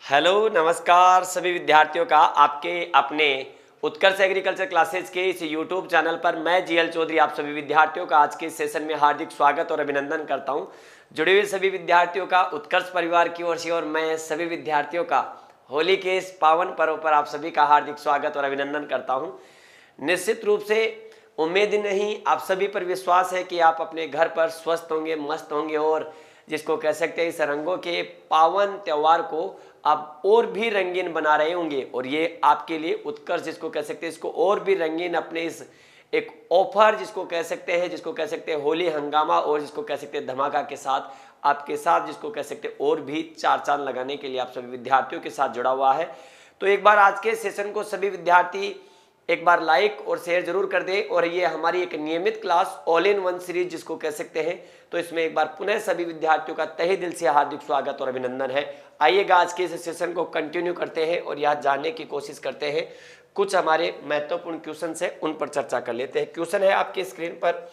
Hello नमस्कार सभी विद्यार्थियों का आपके अपने उत्कर्ष एग्रीकल्चर क्लासेज के इस यूट्यूब चैनल पर मैं जीएल चौधरी आप सभी विद्यार्थियों का आज के इस सेशन में हार्दिक स्वागत और अभिनंदन करता हूं। जुड़े हुए सभी विद्यार्थियों का उत्कर्ष परिवार की ओर से और मैं सभी विद्यार्थियों का होली के इस पावन पर्व पर आप सभी का हार्दिक स्वागत और अभिनंदन करता हूँ। निश्चित रूप से उम्मीद नहीं आप सभी पर विश्वास है कि आप अपने घर पर स्वस्थ होंगे, मस्त होंगे और जिसको कह सकते हैं इस रंगों के पावन त्यौहार को आप और भी रंगीन बना रहे होंगे और ये आपके लिए उत्कर्ष जिसको कह सकते हैं इसको और भी रंगीन अपने इस एक ऑफर जिसको कह सकते हैं होली हंगामा और जिसको कह सकते हैं धमाका के साथ आपके साथ जिसको कह सकते हैं और भी चार चांद लगाने के लिए आप सभी विद्यार्थियों के साथ जुड़ा हुआ है। तो एक बार आज के सेशन को सभी विद्यार्थी एक बार लाइक और शेयर जरूर कर दें और ये हमारी एक नियमित class all in one series जिसको कह सकते हैं, तो इसमें एक बार पुनः सभी विद्यार्थियों का तहे दिल से हार्दिक स्वागत और अभिनंदन है। आइएगा आज के इस सेशन को कंटिन्यू करते हैं और यह जानने की कोशिश करते हैं कुछ हमारे महत्वपूर्ण क्वेश्चन है उन पर चर्चा कर लेते हैं। क्वेश्चन है आपके स्क्रीन पर,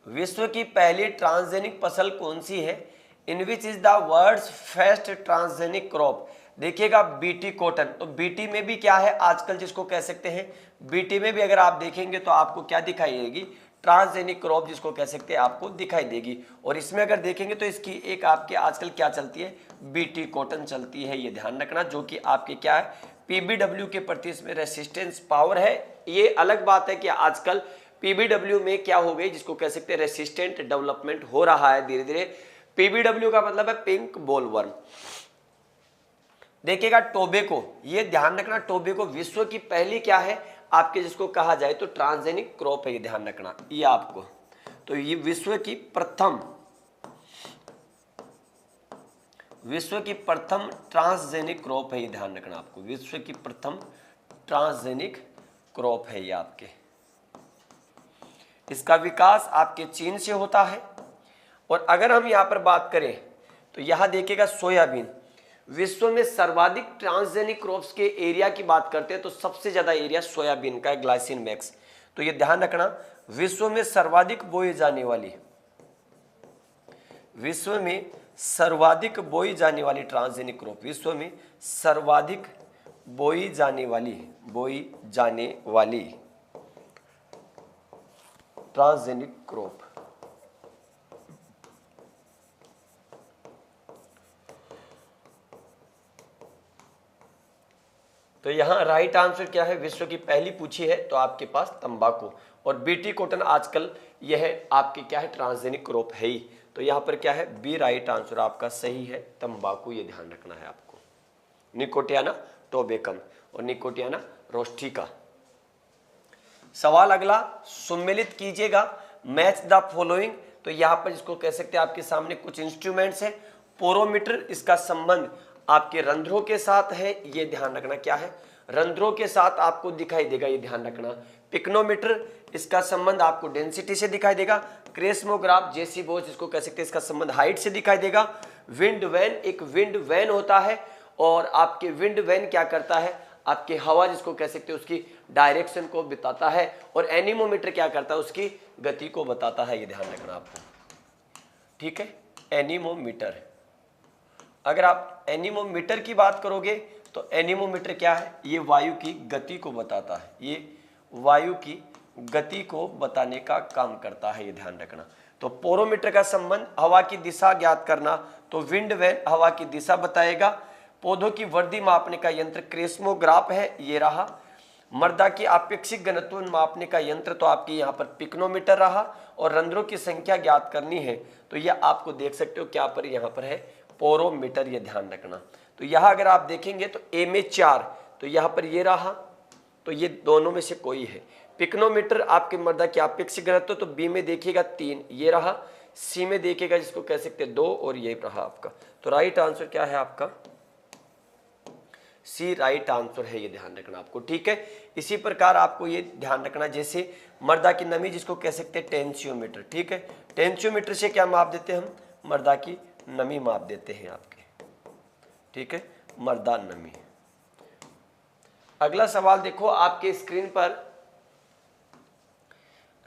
विश्व की पहली ट्रांसजेनिक फसल कौन सी है? In which is the world's first transgenic crop? देखिएगा बीटी कॉटन। तो बीटी में भी क्या है आजकल जिसको कह सकते हैं, बीटी में भी अगर आप देखेंगे तो आपको क्या दिखाई देगी? ट्रांसजेनिक क्रॉप जिसको कह सकते हैं आपको दिखाई देगी। और इसमें अगर देखेंगे तो इसकी एक आपके आजकल क्या चलती है, बीटी कॉटन चलती है, ये ध्यान रखना, जो कि आपके क्या है पीबीडब्ल्यू के प्रति इसमें रेसिस्टेंस पावर है। ये अलग बात है कि आजकल पीबीडब्ल्यू में क्या हो गई जिसको कह सकते हैं रेसिस्टेंट डेवलपमेंट हो रहा है धीरे धीरे। पीबीडब्ल्यू का मतलब है पिंक बोलवर्म। देखिएगा टोबैको, ये ध्यान रखना, टोबैको विश्व की पहली क्या है आपके जिसको कहा जाए तो ट्रांसजेनिक क्रॉप है, ये ध्यान रखना ये आपको। तो ये विश्व की प्रथम ट्रांसजेनिक क्रॉप है, ये ध्यान रखना आपको, विश्व की प्रथम ट्रांसजेनिक क्रॉप है ये आपके। इसका विकास आपके चीन से होता है। और अगर हम यहां पर बात करें तो यहां देखिएगा सोयाबीन, विश्व में सर्वाधिक ट्रांसजेनिक क्रॉप्स के एरिया की बात करते हैं तो सबसे ज्यादा एरिया सोयाबीन का है, ग्लाइसिन मैक्स। तो ये ध्यान रखना, विश्व में सर्वाधिक बोई जाने वाली ट्रांसजेनिक क्रॉप, विश्व में सर्वाधिक बोई जाने वाली ट्रांसजेनिक क्रॉप। तो यहां राइट आंसर क्या है, विश्व की पहली पूछी है तो आपके पास तंबाकू। और बीटी कॉटन आजकल यह आपके क्या है ट्रांसजेनिक क्रॉप है ही। तो यहां पर क्या है बी राइट आंसर आपका सही है, तंबाकू, ये ध्यान रखना है आपको। निकोटियाना टोबैकम और निकोटियाना रोस्टिका। सवाल अगला, सुमेलित कीजिएगा, मैच द फॉलोइंग। तो यहां पर इसको कह सकते हैं आपके सामने कुछ इंस्ट्रूमेंट्स है। पोरोमीटर, इसका संबंध आपके रंध्रों के साथ है, ये ध्यान रखना, क्या है रंध्रों के साथ आपको दिखाई देगा, ये ध्यान रखना। पिक्नोमीटर, इसका संबंध आपको डेंसिटी से दिखाई देगा। क्रेस्मोग्राफ जेसी बोस जिसको कह सकते हैं इसका संबंध हाइट से दिखाई देगा। विंड वैन, एक विंड वैन होता है और आपके विंड वैन क्या करता है आपके हवा जिसको कह सकते हैं उसकी डायरेक्शन को बताता है। और एनीमोमीटर क्या करता है उसकी गति को बताता है, ये ध्यान रखना आपको, ठीक है। एनीमोमीटर, अगर आप एनीमोमीटर की बात करोगे तो एनीमोमीटर क्या है, ये वायु की गति को बताता है, ये वायु की गति को बताने का काम करता है, ये ध्यान रखना। तो पोरोमीटर का संबंध हवा की दिशा ज्ञात करना, तो विंड वैन हवा की दिशा बताएगा। पौधों की वृद्धि मापने का यंत्र क्रेस्मोग्राफ है, ये रहा। मृदा की आपेक्षिक घनत्व मापने का यंत्र तो आपके यहाँ पर पिक्नोमीटर रहा। और रंध्रों की संख्या ज्ञात करनी है तो यह आपको देख सकते हो क्या पर यहाँ पर है पोरोमीटर, ये ध्यान रखना। तो यहां अगर आप देखेंगे तो ए में 4, तो यहां पर ये रहा, तो ये दोनों में से कोई है। पिक्नोमीटर आपके मृदा की अपेक्षित घनत्व, तो बी में देखिएगा 3, ये रहा। सी में देखिएगा जिसको कह सकते हैं 2 और ये रहा आपका। तो राइट आंसर क्या है आपका, सी राइट आंसर है, ये ध्यान रखना आपको, ठीक है। इसी प्रकार आपको ये ध्यान रखना, जैसे मृदा की नमी जिसको कह सकते हैं टेंसियोमीटर, ठीक है। टेंसियोमीटर से क्या माप देते हैं हम, मृदा की नमी माप देते हैं आपके, ठीक है, मृदा नमी। अगला सवाल देखो आपके स्क्रीन पर,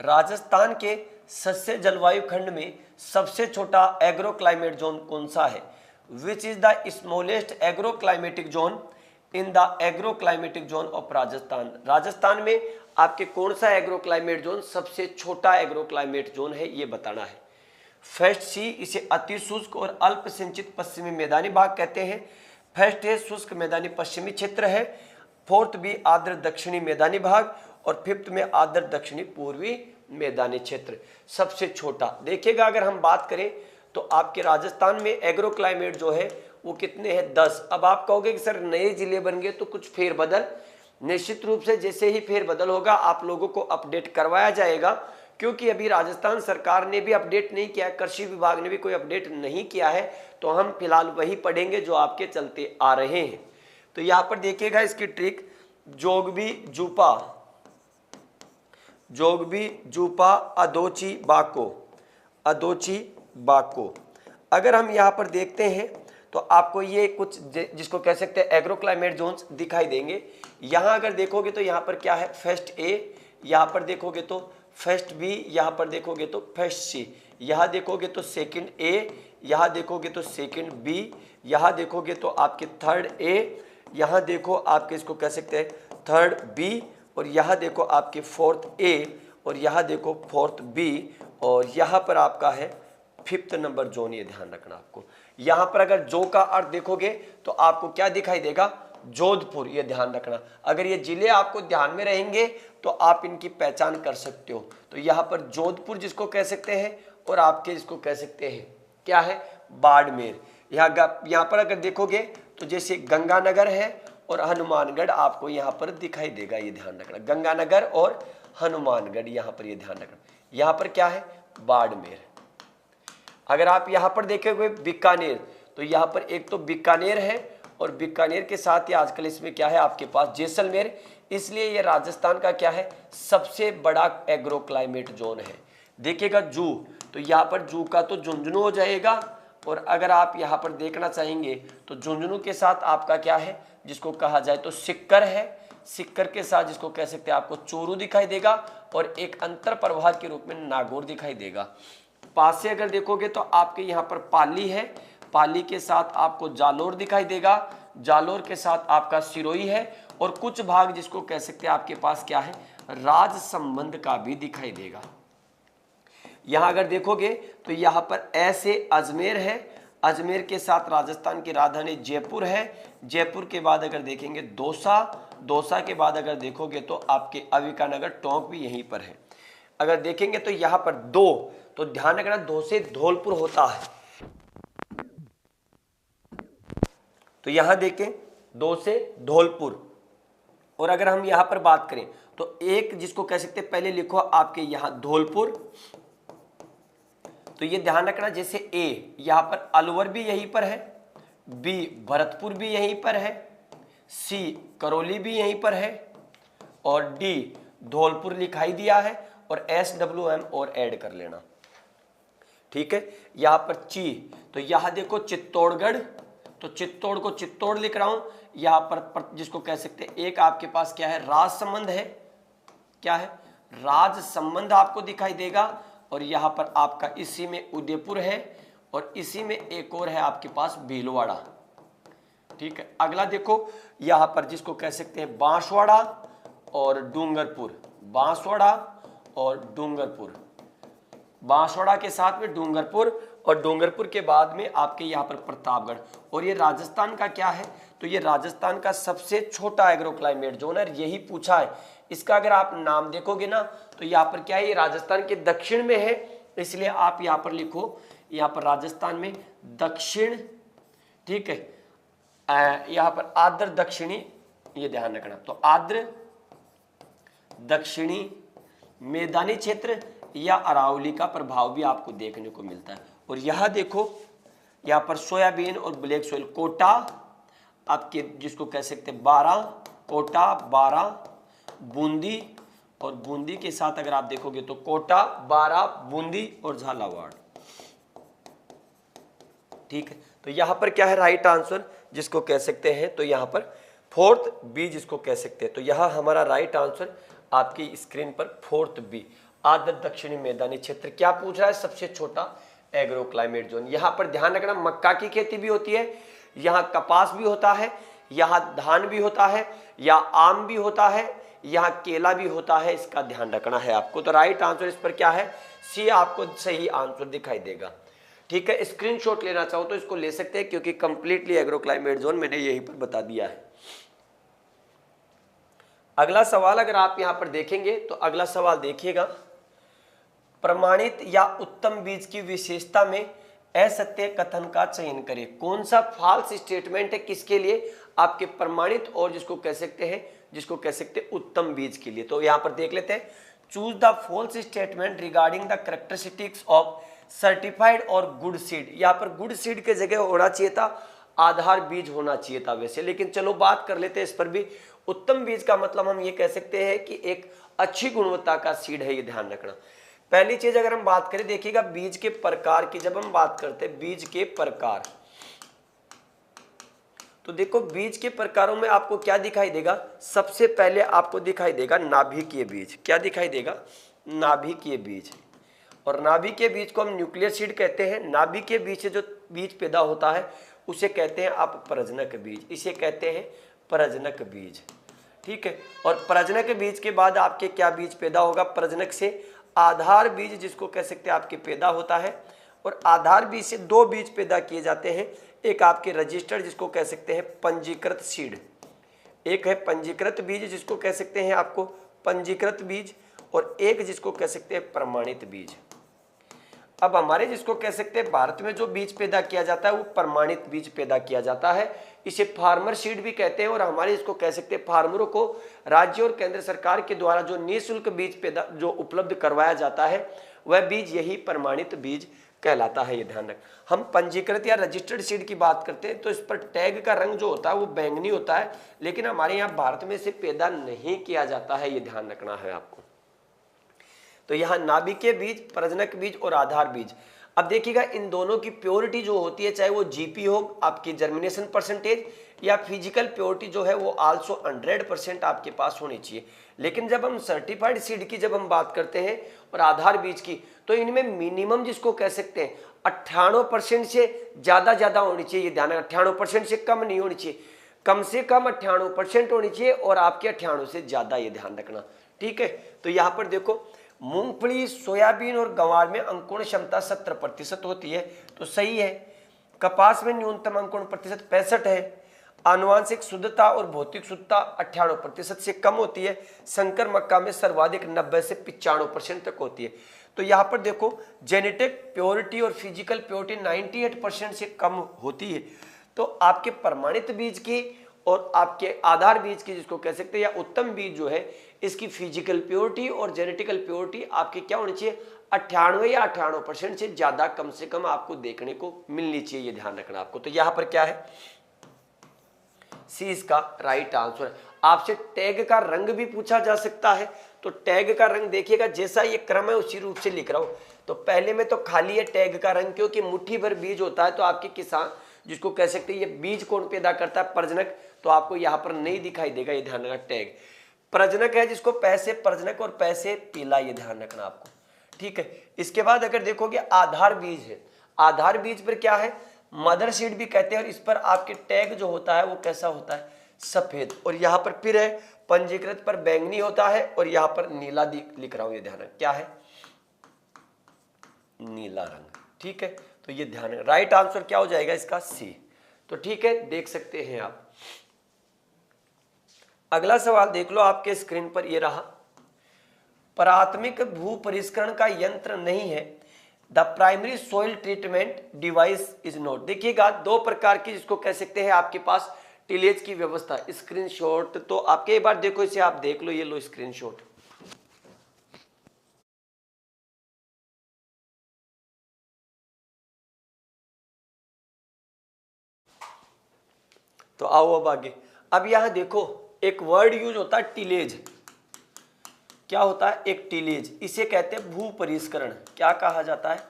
राजस्थान के सस्य जलवायु खंड में सबसे छोटा एग्रो क्लाइमेट जोन कौन सा है? विच is the smallest agro climatic zone in the agro climatic zone of Rajasthan. Rajasthan में आपके कौन सा एग्रो क्लाइमेट जोन सबसे छोटा एग्रो क्लाइमेट जोन है, ये बताना है। फर्स्ट सी, इसे अति शुष्क और अल्प सिंचित पश्चिमी मैदानी भाग कहते हैं। फर्स्ट ए शुष्क मैदानी पश्चिमी क्षेत्र है। फोर्थ बी आर्द्र दक्षिणी मैदानी भाग, और फिफ्थ में आर्द्र दक्षिणी पूर्वी मैदानी क्षेत्र। सबसे छोटा देखिएगा, अगर हम बात करें तो आपके राजस्थान में एग्रो क्लाइमेट जो है वो कितने हैं, 10। अब आप कहोगे कि सर नए जिले बन गए तो कुछ फेरबदल, निश्चित रूप से जैसे ही फेरबदल होगा आप लोगों को अपडेट करवाया जाएगा, क्योंकि अभी राजस्थान सरकार ने भी अपडेट नहीं किया, कृषि विभाग ने भी कोई अपडेट नहीं किया है, तो हम फिलहाल वही पढ़ेंगे जो आपके चलते आ रहे हैं। तो यहाँ पर देखिएगा इसकी ट्रिक, जोगबी जूपा अदोची बाको। अगर हम यहाँ पर देखते हैं तो आपको ये कुछ जिसको कह सकते हैं एग्रो क्लाइमेट जोन्स दिखाई देंगे। यहाँ अगर देखोगे तो यहाँ पर क्या है, फर्स्ट ए, यहाँ पर देखोगे तो फर्स्ट बी, यहाँ पर देखोगे तो फर्स्ट सी, यहाँ देखोगे तो सेकंड ए, यहाँ देखोगे तो सेकंड बी, यहाँ देखोगे तो आपके थर्ड ए, यहाँ देखो आपके इसको कह सकते हैं थर्ड बी, और यहाँ देखो आपके फोर्थ ए, और यहाँ देखो फोर्थ बी, और यहाँ पर आपका है फिफ्थ नंबर जोन। ये ध्यान रखना आपको। यहाँ पर अगर जो का अर्थ देखोगे तो आपको क्या दिखाई देगा, जोधपुर। ये ध्यान रखना, अगर ये जिले आपको ध्यान में रहेंगे तो आप इनकी पहचान कर सकते हो। तो यहाँ पर जोधपुर जिसको कह सकते हैं, और आपके इसको कह सकते हैं क्या है, बाड़मेर। यहाँ पर अगर देखोगे तो जैसे गंगानगर है और हनुमानगढ़ आपको यहाँ पर दिखाई देगा। ये ध्यान रखना, गंगानगर और हनुमानगढ़ यहाँ पर, ये ध्यान रखना। यहाँ पर क्या है, बाड़मेर। अगर आप यहाँ पर देखेंगे बीकानेर, तो यहाँ पर एक तो बीकानेर है, और बीकानेर के साथ ही आजकल इसमें क्या है आपके पास जैसलमेर। इसलिए ये राजस्थान का क्या है, सबसे बड़ा एग्रो क्लाइमेट जोन है। देखिएगा जू, तो यहाँ पर जू का तो झुंझुनू हो जाएगा, और अगर आप यहाँ पर देखना चाहेंगे तो झुंझुनू के साथ आपका क्या है, जिसको कहा जाए तो सिक्कर है। सिक्कर के साथ जिसको कह सकते हैं आपको चोरू दिखाई देगा, और एक अंतर प्रवाह के रूप में नागौर दिखाई देगा। पास से अगर देखोगे तो आपके यहाँ पर पाली है, पाली के साथ आपको जालोर दिखाई देगा, जालोर के साथ आपका सिरोही है, और कुछ भाग जिसको कह सकते हैं आपके पास क्या है, राजसंबंध का भी दिखाई देगा। यहाँ अगर देखोगे तो यहाँ पर ऐसे अजमेर है, अजमेर के साथ राजस्थान की राजधानी जयपुर है, जयपुर के बाद अगर देखेंगे दौसा, दौसा के बाद अगर देखोगे तो आपके अविकानगर टोंक भी यहीं पर है। अगर देखेंगे तो यहाँ पर दो, तो ध्यान रखना दो से धौलपुर होता है, तो यहां देखें दो से धौलपुर। और अगर हम यहां पर बात करें तो एक जिसको कह सकते हैं, पहले लिखो आपके यहां धौलपुर, तो ये ध्यान रखना, जैसे ए यहां पर अलवर भी यहीं पर है, बी भरतपुर भी यहीं पर है, सी करौली भी यहीं पर है, और डी धौलपुर लिखाई दिया है, और SWM और ऐड कर लेना, ठीक है। यहां पर ची, तो यहां देखो चित्तौड़गढ़, तो चित्तौड़ को चित्तौड़ लिख रहा हूं। यहां पर जिसको कह सकते हैं एक आपके पास क्या है, राजसमंद है, क्या है, राजसंबंध आपको दिखाई देगा, और यहां पर आपका इसी में उदयपुर है, और इसी में एक और है आपके पास भीलवाड़ा, ठीक है। अगला देखो यहां पर जिसको कह सकते हैं बांसवाड़ा और डूंगरपुर, बांसवाड़ा और डूंगरपुर, बांसवाड़ा के साथ में डूंगरपुर, और डूंगरपुर के बाद में आपके यहाँ पर प्रतापगढ़। और ये राजस्थान का क्या है, तो ये राजस्थान का सबसे छोटा एग्रो क्लाइमेट जोन है, यही पूछा है। इसका अगर आप नाम देखोगे ना तो यहाँ पर क्या है, ये राजस्थान के दक्षिण में है, इसलिए आप यहाँ पर लिखो, यहाँ पर राजस्थान में दक्षिण, ठीक है। यहाँ पर आर्द्र दक्षिणी, ये ध्यान रखना, तो आर्द्र दक्षिणी मैदानी क्षेत्र या अरावली का प्रभाव भी आपको देखने को मिलता है। और यहाँ देखो यहाँ पर सोयाबीन और ब्लैक सोइल, कोटा आपके जिसको कह सकते हैं 12, कोटा 12, बूंदी, और बूंदी के साथ अगर आप देखोगे तो कोटा 12, बूंदी और झालावाड़, ठीक है। तो यहाँ पर क्या है राइट आंसर जिसको कह सकते हैं, तो यहाँ पर फोर्थ बी जिसको कह सकते हैं। तो यहाँ हमारा राइट आंसर आपकी स्क्रीन पर फोर्थ बी, आर्द्र दक्षिणी मैदानी क्षेत्र। क्या पूछ रहा है, सबसे छोटा एग्रो क्लाइमेट जोन। यहाँ पर ध्यान रखना मक्का की खेती भी होती है, यहाँ कपास भी होता है, यहाँ धान भी होता है, या आम भी होता है, यहाँ केला भी होता है, इसका ध्यान रखना है आपको। तो राइट आंसर इस पर क्या है, सी आपको सही आंसर दिखाई देगा। ठीक है, स्क्रीनशॉट लेना चाहो तो इसको ले सकते हैं, क्योंकि कंप्लीटली एग्रो क्लाइमेट जोन मैंने यहीं पर बता दिया है। अगला सवाल अगर आप यहां पर देखेंगे तो अगला सवाल देखिएगा, प्रमाणित या उत्तम बीज की विशेषता में असत्य कथन का चयन करें। कौन सा फॉल्स स्टेटमेंट है किसके लिए, आपके प्रमाणित और जिसको कह सकते हैं उत्तम बीज के लिए। तो यहां पर देख लेते हैं, choose the false statement regarding the characteristics of certified और गुड सीड। यहाँ पर गुड सीड के जगह होना चाहिए था आधार बीज होना चाहिए था वैसे, लेकिन चलो बात कर लेते हैं इस पर भी। उत्तम बीज का मतलब हम ये कह सकते हैं कि एक अच्छी गुणवत्ता का सीड है, ये ध्यान रखना। पहली चीज अगर हम बात करें, देखिएगा बीज के प्रकार की, जब हम बात करते हैं बीज के प्रकार, तो देखो बीज के प्रकारों में आपको क्या दिखाई देगा, सबसे पहले आपको दिखाई देगा नाभिकीय बीज। क्या दिखाई देगा, नाभिकीय बीज। और नाभिकीय बीज को हम न्यूक्लियर सीड कहते हैं। नाभिकीय बीज से जो बीज पैदा होता है उसे कहते हैं आप प्रजनक बीज, इसे कहते हैं प्रजनक बीज। ठीक है, और प्रजनक बीज के बाद आपके क्या बीज पैदा होगा, प्रजनक से आधार बीज जिसको कह सकते हैं आपके पैदा होता है। और आधार बीज से दो बीज पैदा किए जाते हैं, एक आपके रजिस्टर्ड जिसको कह सकते हैं पंजीकृत सीड, एक है पंजीकृत बीज जिसको कह सकते हैं आपको पंजीकृत बीज, और एक जिसको कह सकते हैं प्रमाणित बीज। अब हमारे जिसको कह सकते हैं भारत में जो बीज पैदा किया जाता है वो प्रमाणित बीज पैदा किया जाता है, इसे फार्मर सीड भी कहते हैं। और हमारे इसको कह सकते हैं फार्मरों को राज्य और केंद्र सरकार के द्वारा जो निःशुल्क बीज पैदा जो उपलब्ध करवाया जाता है वह बीज यही प्रमाणित बीज कहलाता है, ये ध्यान रख। हम पंजीकृत या रजिस्टर्ड सीड की बात करते हैं तो इस पर टैग का रंग जो होता है वो बैंगनी होता है, लेकिन हमारे यहाँ भारत में इसे पैदा नहीं किया जाता है, ये ध्यान रखना है आपको। तो यहाँ नाभिकीय बीज, प्रजनक बीज और आधार बीज। अब देखिएगा इन दोनों की प्योरिटी जो होती है, चाहे वो जीपी हो आपकी जर्मिनेशन परसेंटेज, या फिजिकल प्योरिटी जो है वो आल्सो 100% आपके पास होनी चाहिए। लेकिन जब हम सर्टिफाइड सीड की जब हम बात करते हैं और आधार बीज की, तो इनमें मिनिमम जिसको कह सकते हैं 98% से ज्यादा होनी चाहिए, ध्यान रखना 98% से कम नहीं होनी चाहिए, कम से कम 98% होनी चाहिए, और आपके 98 से ज्यादा, ये ध्यान रखना। ठीक है, तो यहाँ पर देखो मूंगफली, सोयाबीन और गंवार में अंकुरण क्षमता 70% होती है, तो सही है। कपास में न्यूनतम अंकुरण प्रतिशत 65 है। आनुवांशिक शुद्धता और भौतिक शुद्धता 98% से कम होती है। संकर मक्का में सर्वाधिक 90 से 95% तक होती है। तो यहाँ पर देखो जेनेटिक प्योरिटी और फिजिकल प्योरिटी 98% से कम होती है। तो आपके प्रमाणित बीज की और आपके आधार बीज की जिसको कह सकते हैं या उत्तम बीज जो है, इसकी फिजिकल प्योरिटी और जेनेटिकल प्योरिटी आपकी क्या होनी चाहिए, 98 या 98% से ज्यादा कम से कम आपको देखने को मिलनी चाहिए, ये ध्यान रखना आपको। तो यहाँ पर क्या है, सी इसका राइट आंसर है। आपसे टैग का रंग भी पूछा जा सकता है, तो टैग का रंग देखिएगा जैसा ये क्रम है उसी रूप से लिख रहा हूं। तो पहले में तो खाली है टैग का रंग, क्योंकि मुट्ठी भर बीज होता है, तो आपके किसान जिसको कह सकते हैं ये बीज कौन पैदा करता है, प्रजनक, तो आपको यहाँ पर नहीं दिखाई देगा, ये ध्यान रखना। टैग प्रजनक है जिसको पैसे प्रजनक और पैसे पीला, ये ध्यान रखना आपको। ठीक है, इसके बाद अगर देखोगे आधार बीज है, आधार बीज पर क्या है, मदर सीड भी कहते हैं, और इस पर आपके टैग जो होता है वो कैसा होता है, सफेद, और यहाँ पर फिर है पंजीकृत पर बैंगनी होता है, और यहाँ पर नीला लिख रहा हूं, ये ध्यान रखना क्या है, नीला रंग। ठीक है, तो ये ध्यान रखना, राइट आंसर क्या हो जाएगा इसका, सी। तो ठीक है, देख सकते हैं आप। अगला सवाल देख लो आपके स्क्रीन पर, ये रहा, प्राथमिक भू परिष्करण का यंत्र नहीं है, the primary soil treatment device is not. देखिएगा दो प्रकार की जिसको कह सकते हैं आपके पास टिलेज की व्यवस्था। स्क्रीनशॉट तो आपके एक बार देखो, इसे आप देख लो, ये लो स्क्रीनशॉट। तो आओ अब आगे। अब यहां देखो एक वर्ड यूज होता है टिलेज। क्या होता है, एक टिलेज, इसे कहते हैं भू परिष्करण। क्या कहा जाता है,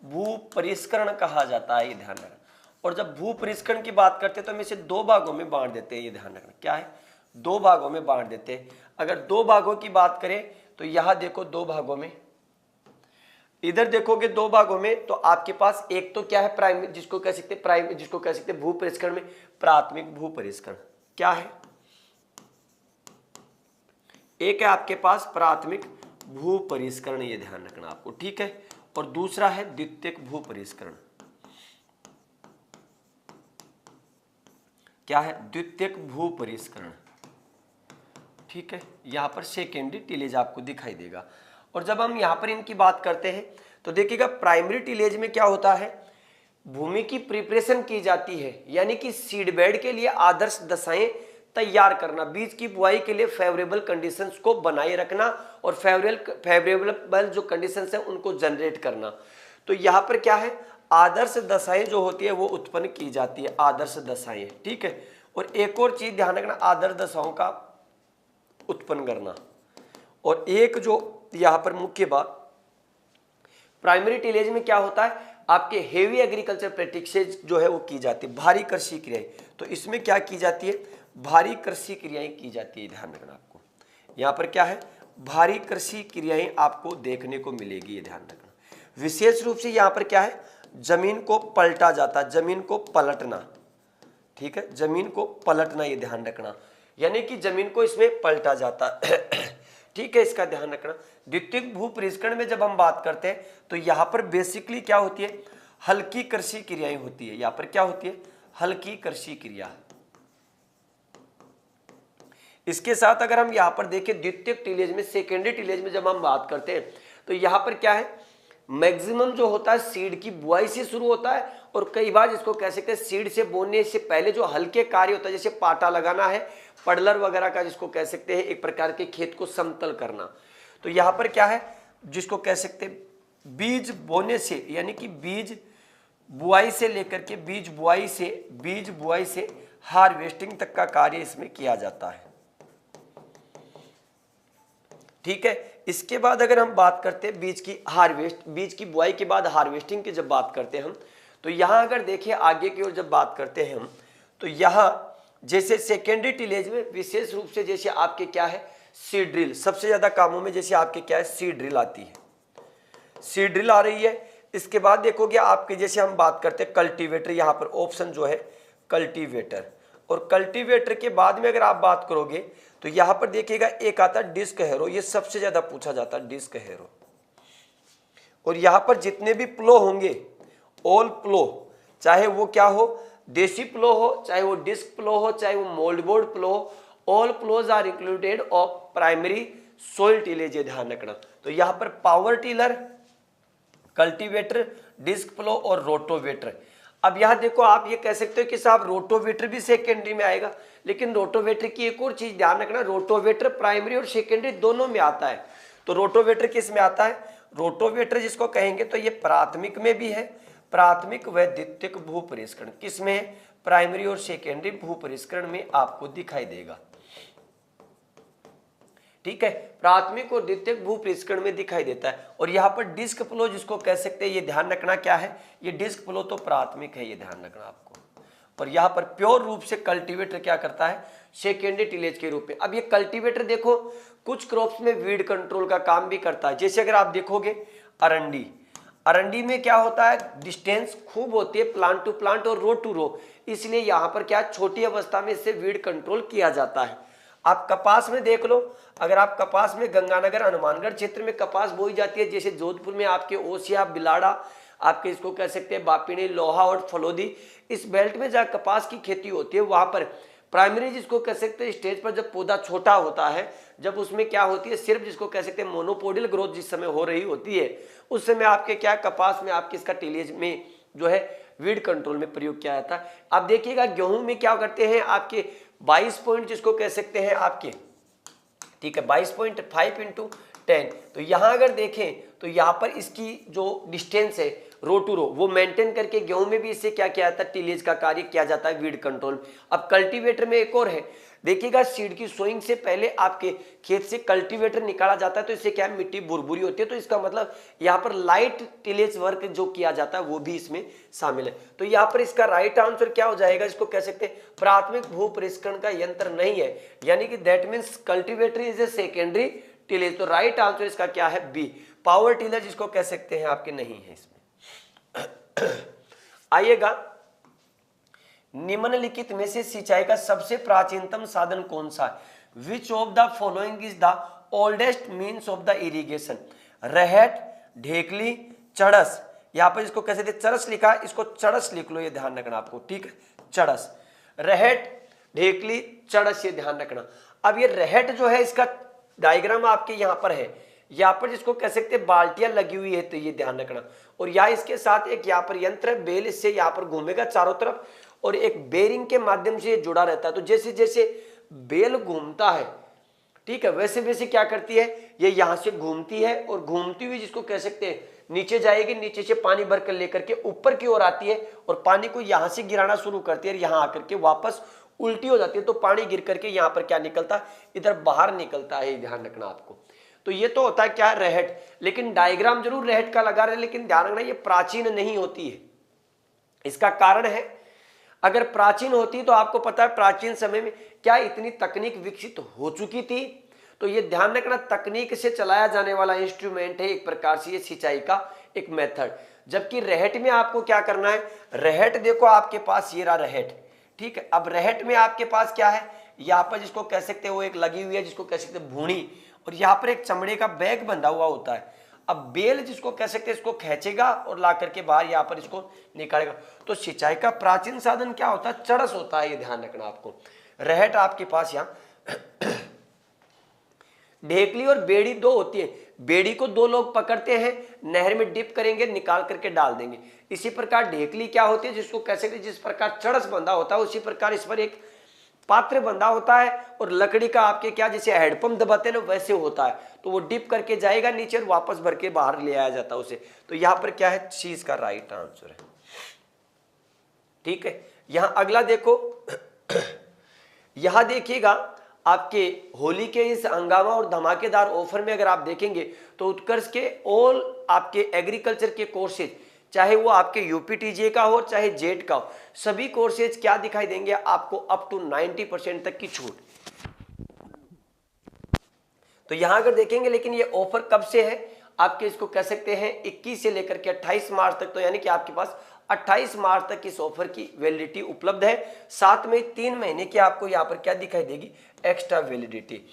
भू परिष्करण कहा जाता है, ये ध्यान रखना। और जब भू परिष्करण की बात करते हैं तो हम इसे दो भागों में बांट देते हैं, ये ध्यान रखना। क्या है, दो भागों में बांट देते हैं। अगर दो भागों की बात करें तो यहां देखो दो भागों में, इधर देखोगे दो भागों में, तो आपके पास एक तो क्या है प्राइमरी, जिसको कह सकते जिसको कह सकते भू परिष्करण में प्राथमिक भू परिष्करण क्या है, एक है आपके पास प्राथमिक भू परिष्करण, ये ध्यान रखना आपको, ठीक है। और दूसरा है द्वितीयक भू परिष्करण, क्या है, द्वितीयक भू परिष्करण, ठीक है। यहां पर सेकेंडरी टिलेज आपको दिखाई देगा। और जब हम यहां पर इनकी बात करते हैं तो देखिएगा प्राइमरी टिलेज में क्या होता है, भूमि की प्रिपरेशन की जाती है, यानी कि सीड बेड के लिए आदर्श दशाएं तैयार करना, बीज की बुआई के लिए फेवरेबल कंडीशंस को बनाए रखना और फेवरेबल जो कंडीशंस है उनको जनरेट करना। तो यहाँ पर क्या है, आदर्श दशाएं जो होती है वो उत्पन्न की जाती है, आदर्श दशाएं, ठीक है। और एक और चीज ध्यान रखना, आदर्श दशाओं का उत्पन्न करना। और एक जो यहाँ पर मुख्य बात, प्राइमरी टिलेज में क्या होता है, आपके हेवी एग्रीकल्चर प्रैक्टिसेज जो है वो की जाती है, भारी कृषि क्रियाएं। तो इसमें क्या की जाती है, भारी कृषि क्रियाएं की जाती है, ध्यान रखना आपको। यहाँ पर क्या है, भारी कृषि क्रियाएं आपको देखने को मिलेगी, ये ध्यान रखना। विशेष रूप से यहाँ पर क्या है, जमीन को पलटा जाता है, जमीन को पलटना, ठीक है, जमीन को पलटना, ये ध्यान रखना, यानी कि जमीन को इसमें पलटा जाता है, ठीक है, इसका ध्यान रखना। द्वितीयक भू परिष्करण में जब हम बात करते हैं तो यहाँ पर बेसिकली क्या होती है, हल्की कृषि क्रियाएं होती है। यहाँ पर क्या होती है, हल्की कृषि क्रिया। इसके साथ अगर हम यहाँ पर देखें द्वितीयक टिलेज में, सेकेंडरी टिलेज में जब हम बात करते हैं तो यहाँ पर क्या है, मैक्सिमम जो होता है सीड की बुआई से शुरू होता है, और कई बार जिसको कह सकते हैं सीड से बोने से पहले जो हल्के कार्य होता है, जैसे पाटा लगाना है, पडलर वगैरह का जिसको कह सकते हैं, एक प्रकार के खेत को समतल करना। तो यहाँ पर क्या है, जिसको कह सकते हैं बीज बोने से, यानी कि बीज बुआई से लेकर के बीज बुआई से हार्वेस्टिंग तक का कार्य इसमें किया जाता है, ठीक है। इसके बाद अगर हम बात करते हैं बीज की बुआई के बाद हार्वेस्टिंग की जब बात करते हैं हम, तो यहां अगर देखें आगे की ओर जब बात करते हैं हम, तो यहां जैसे सेकेंडरी टिलेज में विशेष रूप से जैसे आपके क्या है, सीड ड्रिल, सबसे ज्यादा कामों में जैसे आपके क्या है, सीड ड्रिल आती है, सीड ड्रिल आ रही है। इसके बाद देखोगे आपके जैसे हम बात करते हैं कल्टीवेटर, यहाँ पर ऑप्शन जो है कल्टीवेटर, और कल्टीवेटर के बाद में अगर आप बात करोगे तो यहां पर देखिएगा एक आता है डिस्क हैरो, ये सबसे ज्यादा पूछा जाता है, डिस्क हैरो। और यहां पर जितने भी प्लो होंगे, ऑल प्लो, चाहे वो क्या हो, देसी प्लो हो, चाहे वो डिस्क प्लो हो, चाहे वो मोल्ड बोर्ड प्लो हो, all ploughs are included of primary soil tillage, ध्यान रखना। तो यहां पर power tiller, cultivator, disc plough और रोटोवेटर। अब यहां देखो, आप ये कह सकते हो कि साहब रोटोवेटर भी सेकेंडरी में आएगा, लेकिन रोटोवेटर की एक और चीज ध्यान रखना, रोटोवेटर प्राइमरी और सेकेंडरी दोनों में आता है। तो रोटोवेटर किस में आता है, रोटोवेटर जिसको कहेंगे तो ये प्राथमिक में भी है, प्राथमिक व द्वितीयक भू परिष्करण किस में है, प्राइमरी और सेकेंडरी भू परिष्करण में आपको दिखाई देगा, ठीक है, प्राथमिक और द्वितीयक भू परिष्करण में दिखाई देता है। और यहाँ पर डिस्क प्लो जिसको कह सकते हैं, ये ध्यान रखना क्या है, ये डिस्क प्लो तो प्राथमिक है, ये ध्यान रखना आपको। और यहाँ पर प्योर रूप से कल्टीवेटर क्या करता है, सेकेंडरी टिलेज के रूप में। अब ये कल्टीवेटर देखो कुछ क्रॉप्स में वीड कंट्रोल का काम भी करता है, जैसे अगर आप देखोगे अरंडी में क्या होता है, डिस्टेंस खूब होती है प्लांट टू प्लांट और रो टू रो, इसलिए यहाँ पर क्या छोटी अवस्था में इससे वीड कंट्रोल किया जाता है। आप कपास में देख लो, अगर आप कपास में गंगानगर हनुमानगढ़ क्षेत्र में कपास बोई जाती है, जैसे जोधपुर में आपके ओसिया, बिलाड़ा, आपके इसको कह सकते हैं बापिनी, लोहा और फलोदी, इस बेल्ट में जहाँ कपास की खेती होती है वहां पर प्राइमरी जिसको कह सकते हैं स्टेज पर जब पौधा छोटा होता है, जब उसमें क्या होती है, सिर्फ जिसको कह सकते हैं मोनोपोडियल ग्रोथ जिस समय हो रही होती है, उस समय आपके क्या कपास में आपके इसका टिलेज में जो है वीड कंट्रोल में प्रयोग किया जाता है। अब देखिएगा गेहूं में क्या करते हैं, आपके 22 पॉइंट जिसको कह सकते हैं आपके, ठीक है, 22.5 × 10। तो यहां अगर देखें तो यहां पर इसकी जो डिस्टेंस है रो टू रो वो मेंटेन करके गेहूं में भी इससे क्या किया जाता है, टिलेज का कार्य किया जाता है, वीड कंट्रोल। अब कल्टीवेटर में एक और है, देखिएगा सीड की सोइंग से पहले आपके खेत से कल्टीवेटर निकाला जाता है, तो इससे क्या है, मिट्टी भुरभुरी होती है, तो इसका मतलब यहाँ पर लाइट टिलेज वर्क जो किया जाता है वो भी इसमें शामिल है। तो यहाँ पर इसका राइट आंसर क्या हो जाएगा, इसको कह सकते हैं प्राथमिक भू परिष्करण का यंत्र नहीं है, यानी कि that means cultivator is a secondary tillage. तो राइट आंसर इसका क्या है, बी, पावर टिलर जिसको कह सकते हैं आपके नहीं है इसमें। आइएगा, निम्नलिखित में से सिंचाई का सबसे प्राचीनतम साधन कौन सा है? Which of the following is the oldest means of the irrigation? रहट, ढेकली, चड़स। यहां पर इसको कैसे चरस लिखा है, इसको चड़स लिख लो, ये ध्यान रखना आपको, ठीक है, चड़स। रहट, ढेकली, चड़स, ये ध्यान रखना। अब ये रहट जो है इसका डायग्राम आपके यहां पर है, यहां पर जिसको कह सकते हैं बाल्टियां लगी हुई है, तो ये ध्यान रखना। और या इसके साथ एक यहां पर यंत्र है, बेल इससे यहां पर घूमेगा चारों तरफ और एक बेरिंग के माध्यम से ये जुड़ा रहता है। तो जैसे जैसे बेल घूमता है, ठीक है, वैसे वैसे क्या करती है, ये यहां से घूमती है और घूमती हुई जिसको कह सकते हैं नीचे जाएगी, नीचे से पानी भर कर लेकर के ऊपर की ओर आती है और पानी को यहां से गिराना शुरू करती है और यहां आकर के वापस उल्टी हो जाती है। तो पानी गिर करके यहां पर क्या निकलता है, इधर बाहर निकलता है, ध्यान रखना आपको। तो ये तो होता है क्या, रहट। लेकिन डायग्राम जरूर रहट का लगा रहे, लेकिन ध्यान रखना ये प्राचीन नहीं होती है। इसका कारण है, अगर प्राचीन होती तो आपको पता है प्राचीन समय में क्या इतनी तकनीक विकसित हो चुकी थी। तो ये ध्यान रखना, तकनीक से चलाया जाने वाला इंस्ट्रूमेंट है एक प्रकार से ये सिंचाई का एक मेथड। जबकि रहट में आपको क्या करना है, रहट देखो आपके पास ये रहा रहट, ठीक है। अब रहट में आपके पास क्या है, यहाँ पर जिसको कह सकते हैं वो एक लगी हुई है जिसको कह सकते हैं भूणी, और यहाँ पर एक चमड़े का बैग बंधा हुआ होता है। अब बेल जिसको कह सकते हैं इसको खींचेगा और ला करके बाहर यहाँ पर इसको निकालेगा। तो सिंचाई का प्राचीन साधन क्या होता है, चरस होता है, ये ध्यान रखना आपको। रहट आपके पास यहाँ ढेकली और बेड़ी दो होती है। बेड़ी को दो लोग पकड़ते हैं, नहर में डिप करेंगे, निकाल करके डाल देंगे। इसी प्रकार ढेकली क्या होती है, जिसको कह सकते हैं जिस प्रकार चरस बंधा होता है उसी प्रकार इस पर एक पात्र बंधा होता है और लकड़ी का आपके क्या जैसे हैंडपंप दबाते हैं ना वैसे होता है। तो वो डिप करके जाएगा नीचे और वापस भर के बाहर ले आया जाता है उसे। तो यहां पर क्या है, सी इसका राइट आंसर है, ठीक है। यहां अगला देखो, यहां देखिएगा आपके होली के इस हंगामा और धमाकेदार ऑफर में अगर आप देखेंगे तो उत्कर्ष के ऑल आपके एग्रीकल्चर के कोर्सेज, चाहे वो आपके यूपीटीजे का हो चाहे जेट का हो, सभी कोर्सेज क्या दिखाई देंगे आपको, अप टू 90% तक की छूट। तो यहां अगर देखेंगे, लेकिन ये ऑफर कब से है आपके, इसको कह सकते हैं 21 से लेकर के 28 मार्च तक। तो यानी कि आपके पास 28 मार्च तक इस ऑफर की वैलिडिटी उपलब्ध है। साथ में 3 महीने की आपको यहां पर क्या दिखाई देगी, एक्स्ट्रा वैलिडिटी।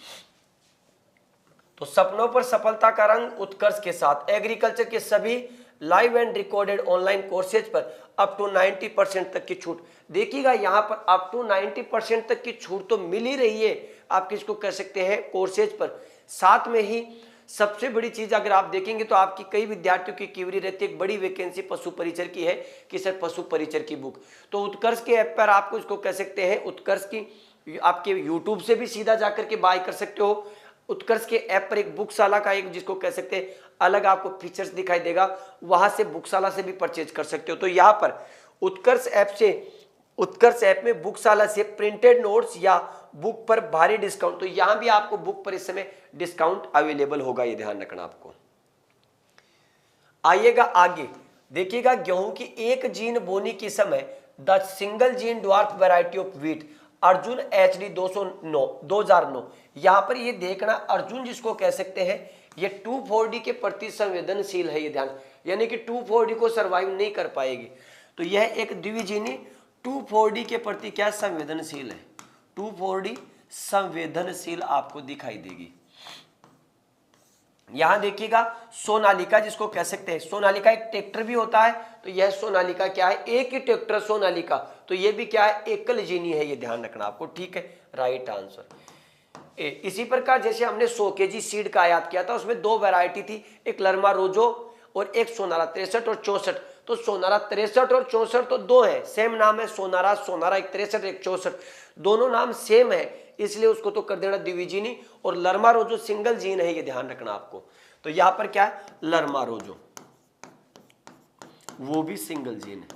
तो सपनों पर सफलता का रंग उत्कर्ष के साथ एग्रीकल्चर के सभी live and recorded online courses पर अप टू 90% तक की छूट। देखिएगा यहां पर अप टू 90% तक की छूट तो मिल ही रही है आप किसको कह सकते हैं कोर्सेज पर। साथ में ही सबसे बड़ी चीज अगर आप देखेंगे तो आपकी कई विद्यार्थियों की क्यूरी रहती है, एक बड़ी वैकेंसी पशु परिचर की है कि सर पशु परिचर की बुक। तो उत्कर्ष के ऐप पर आपको इसको कह सकते हैं उत्कर्ष की आपके यूट्यूब से भी सीधा जाकर के बाय कर सकते हो। उत्कर्ष के ऐप पर एक बुकशाला का एक जिसको कह सकते हैं अलग आपको फीचर्स दिखाई देगा, वहां से बुकशाला से भी परचेज कर सकते हो। तो यहाँ पर उत्कर्ष ऐप में बुकशाला से प्रिंटेड नोट्स या बुक पर भारी डिस्काउंट, तो यहां भी आपको बुक पर इस समय डिस्काउंट अवेलेबल होगा, ये ध्यान रखना आपको। आइएगा आगे देखिएगा, गेहूं की एक जीन बोनी के समय the single gene dwarf variety of wheat Arjun HD 2009। यहां पर ये देखना अर्जुन जिसको कह सकते हैं ये 2,4-D के प्रति संवेदनशील है, ये ध्यान, यानी कि 2,4-D को सर्वाइव नहीं कर पाएगी। तो यह एक द्विजीनी 2,4-D के प्रति क्या संवेदनशील है, 2,4-D संवेदनशील आपको दिखाई देगी। यहां देखिएगा सोनालिका जिसको कह सकते हैं, सोनालिका एक ट्रैक्टर भी होता है। तो यह सोनालिका क्या है, एक ही ट्रैक्टर सोनालिका, तो यह भी क्या है, एकल जीनी है, ये ध्यान रखना आपको, ठीक है, राइट आंसर। इसी प्रकार जैसे हमने 100 kg सीड का आयात किया था, उसमें 2 वैरायटी थी, एक लरमा रोजो और एक सोनारा 63 और 64। तो सोनारा 63 और 64 तो 2 है, सेम नाम है, सोनारा एक 63 एक 64, दोनों नाम सेम है, इसलिए उसको तो कर देना द्विजीनी। और लरमा रोजो सिंगल जीन है, ये ध्यान रखना आपको। तो यहां पर क्या है, लरमा रोजो वो भी सिंगल जीन है,